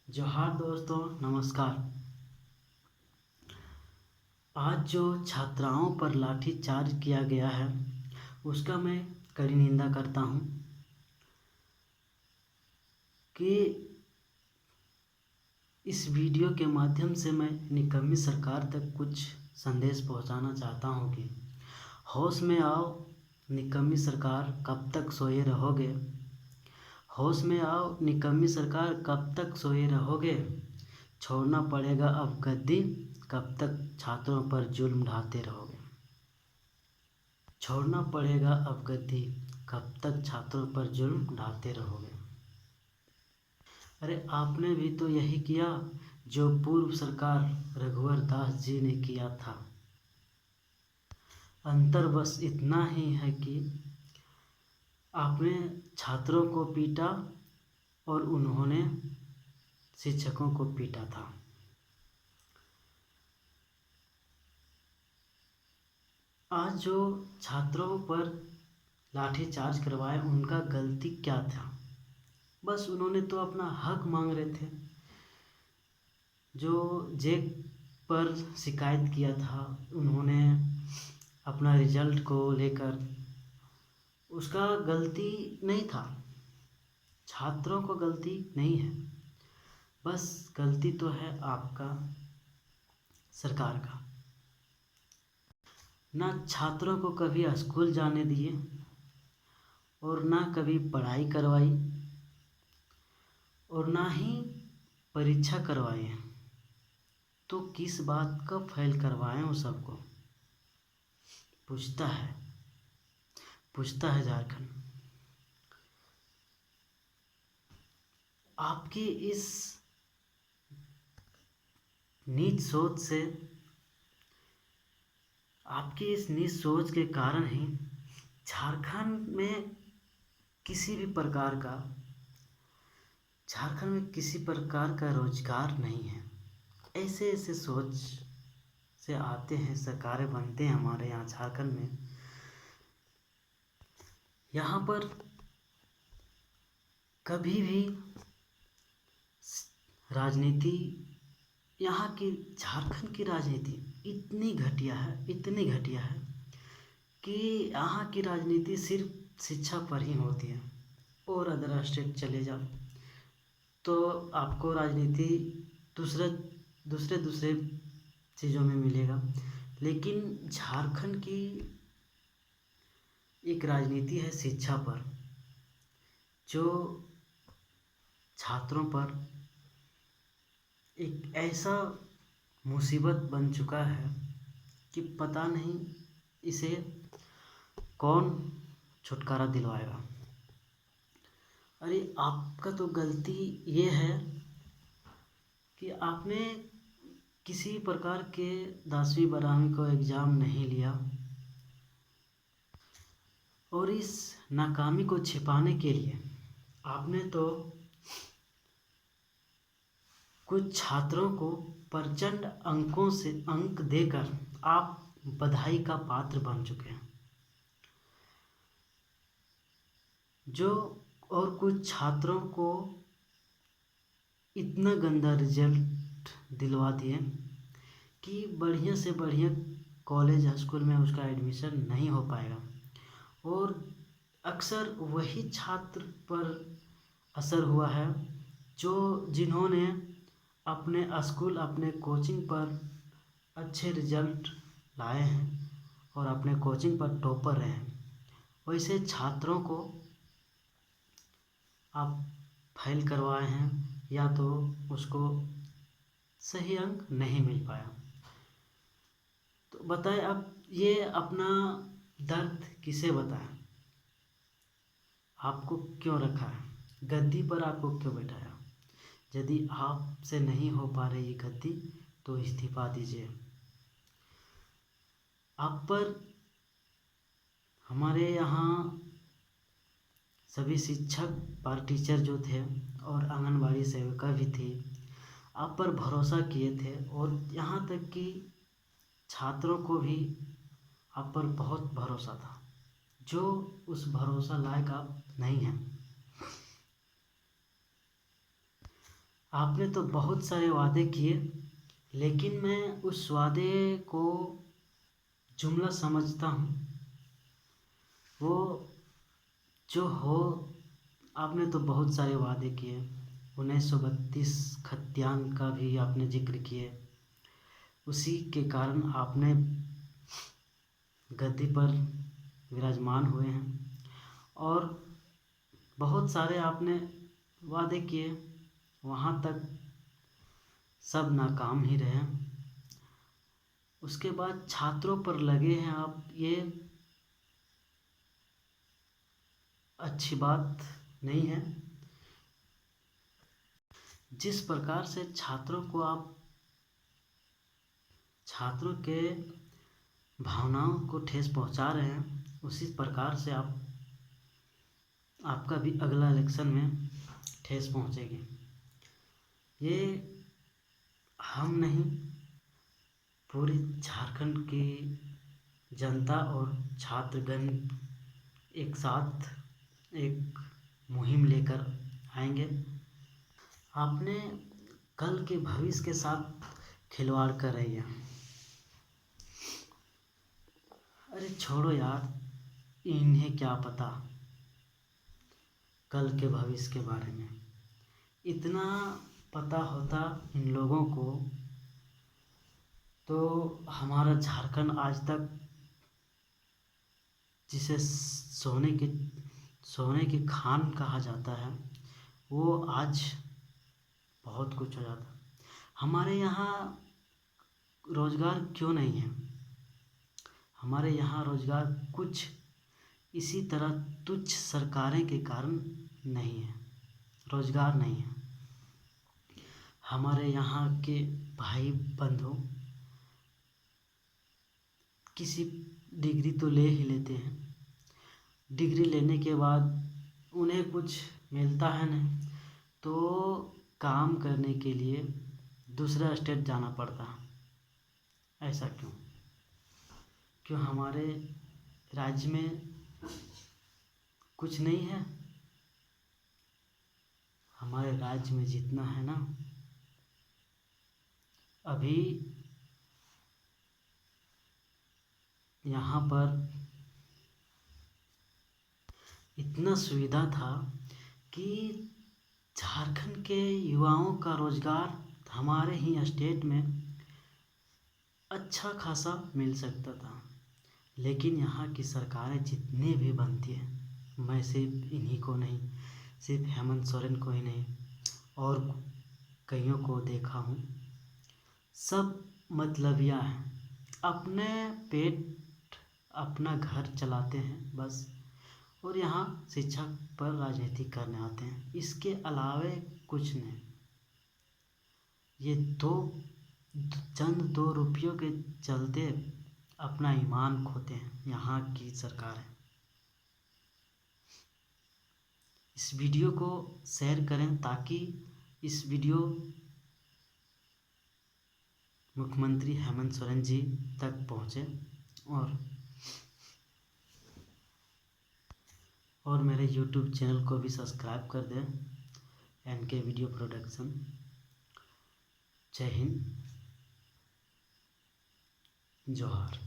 जोहार दोस्तों, नमस्कार। आज जो छात्राओं पर लाठीचार्ज किया गया है उसका मैं कड़ी निंदा करता हूं कि इस वीडियो के माध्यम से मैं निकम्मी सरकार तक कुछ संदेश पहुंचाना चाहता हूं कि होश में आओ निकम्मी सरकार, कब तक सोए रहोगे। होश में आओ निकम्मी सरकार, कब तक सोए रहोगे। छोड़ना पड़ेगा अब गद्दी, कब तक छात्रों पर जुल्म ढाते रहोगे। छोड़ना पड़ेगा अब गद्दी, कब तक छात्रों पर जुल्म ढाते रहोगे। अरे आपने भी तो यही किया जो पूर्व सरकार रघुवर दास जी ने किया था। अंतर बस इतना ही है कि आपने छात्रों को पीटा और उन्होंने शिक्षकों को पीटा था। आज जो छात्रों पर लाठीचार्ज करवाए उनका गलती क्या था? बस उन्होंने तो अपना हक मांग रहे थे। जो जेक पर शिकायत किया था उन्होंने अपना रिजल्ट को लेकर, उसका गलती नहीं था। छात्रों को गलती नहीं है, बस गलती तो है आपका, सरकार का। ना छात्रों को कभी स्कूल जाने दिए और ना कभी पढ़ाई करवाई और ना ही परीक्षा करवाई। तो किस बात का फेल करवाएं उन सबको? पूछता है झारखंड। आपकी इस नीच सोच से, आपकी इस नीच सोच के कारण ही झारखंड में किसी प्रकार का रोजगार नहीं है। ऐसे सोच से आते हैं, सरकारें बनते हैं हमारे यहाँ झारखंड में। यहाँ पर कभी भी राजनीति, यहाँ की झारखंड की राजनीति इतनी घटिया है कि यहाँ की राजनीति सिर्फ शिक्षा पर ही होती है। और अदर स्टेट चले जाओ तो आपको राजनीति दूसरे चीज़ों में मिलेगा, लेकिन झारखंड की एक राजनीति है शिक्षा पर, जो छात्रों पर एक ऐसा मुसीबत बन चुका है कि पता नहीं इसे कौन छुटकारा दिलवाएगा। अरे आपका तो गलती ये है कि आपने किसी प्रकार के 10वीं 12वीं को एग्ज़ाम नहीं लिया और इस नाकामी को छिपाने के लिए आपने तो कुछ छात्रों को प्रचंड अंक देकर आप बधाई का पात्र बन चुके हैं। जो और कुछ छात्रों को इतना गंदा रिजल्ट दिलवा दिए कि बढ़िया से बढ़िया कॉलेज स्कूल में उसका एडमिशन नहीं हो पाएगा। और अक्सर वही छात्र पर असर हुआ है जिन्होंने अपने स्कूल, अपने कोचिंग पर अच्छे रिजल्ट लाए हैं और अपने कोचिंग पर टॉपर रहे हैं। वैसे छात्रों को आप फेल करवाए हैं या तो उसको सही अंक नहीं मिल पाया। तो बताएं, अब ये अपना दर्द किसे बताएं? आपको क्यों रखा है गद्दी पर, आपको क्यों बैठाया? यदि आपसे नहीं हो पा रही गद्दी तो इस्तीफा दीजिए। आप पर हमारे यहाँ सभी शिक्षक पर टीचर जो थे और आंगनबाड़ी सेविका भी थी, आप पर भरोसा किए थे और यहाँ तक कि छात्रों को भी आप पर बहुत भरोसा था, जो उस भरोसा लायक आप नहीं हैं। आपने तो बहुत सारे वादे किए, लेकिन मैं उस वादे को जुमला समझता हूँ। वो जो हो, आपने तो बहुत सारे वादे किए। 1932 खतियान का भी आपने जिक्र किए। उसी के कारण आपने गद्दी पर विराजमान हुए हैं, और बहुत सारे आपने वादे किए, वहाँ तक सब नाकाम ही रहे। उसके बाद छात्रों पर लगे हैं आप, ये अच्छी बात नहीं है। जिस प्रकार से छात्रों को आप छात्रों के भावनाओं को ठेस पहुंचा रहे हैं, उसी प्रकार से आपका भी अगला इलेक्शन में ठेस पहुंचेगी। ये हम नहीं, पूरी झारखंड की जनता और छात्रगण एक साथ एक मुहिम लेकर आएंगे। आपने कल के भविष्य के साथ खिलवाड़ कर रही है। अरे छोड़ो यार, इन्हें क्या पता कल के भविष्य के बारे में। इतना पता होता इन लोगों को तो हमारा झारखंड आज तक, जिसे सोने की खान कहा जाता है, वो आज बहुत कुछ हो जाता। हमारे यहाँ रोज़गार क्यों नहीं है? हमारे यहाँ रोज़गार कुछ इसी तरह तुच्छ सरकारें के कारण नहीं है, रोज़गार नहीं है। हमारे यहाँ के भाई बंधु किसी डिग्री तो ले ही लेते हैं, डिग्री लेने के बाद उन्हें कुछ मिलता है नहीं, तो काम करने के लिए दूसरा स्टेट जाना पड़ता है। ऐसा क्यों? क्यों हमारे राज्य में कुछ नहीं है? हमारे राज्य में जितना है ना, अभी यहाँ पर इतना सुविधा था कि झारखंड के युवाओं का रोज़गार हमारे ही स्टेट में अच्छा खासा मिल सकता था। लेकिन यहाँ की सरकारें जितनी भी बनती हैं, मैं सिर्फ इन्हीं को नहीं, सिर्फ हेमंत सोरेन को ही नहीं, और कईयों को देखा हूँ, सब मतलबिया हैं। अपने पेट, अपना घर चलाते हैं बस, और यहाँ शिक्षा पर राजनीति करने आते हैं। इसके अलावे कुछ नहीं। ये चंद 2 रुपयों के चलते अपना ईमान खोते हैं यहाँ की सरकार है। इस वीडियो को शेयर करें ताकि इस वीडियो मुख्यमंत्री हेमंत सोरेन जी तक पहुँचे, और मेरे YouTube चैनल को भी सब्सक्राइब कर दें, NK वीडियो प्रोडक्शन। जय हिंद, जोहार।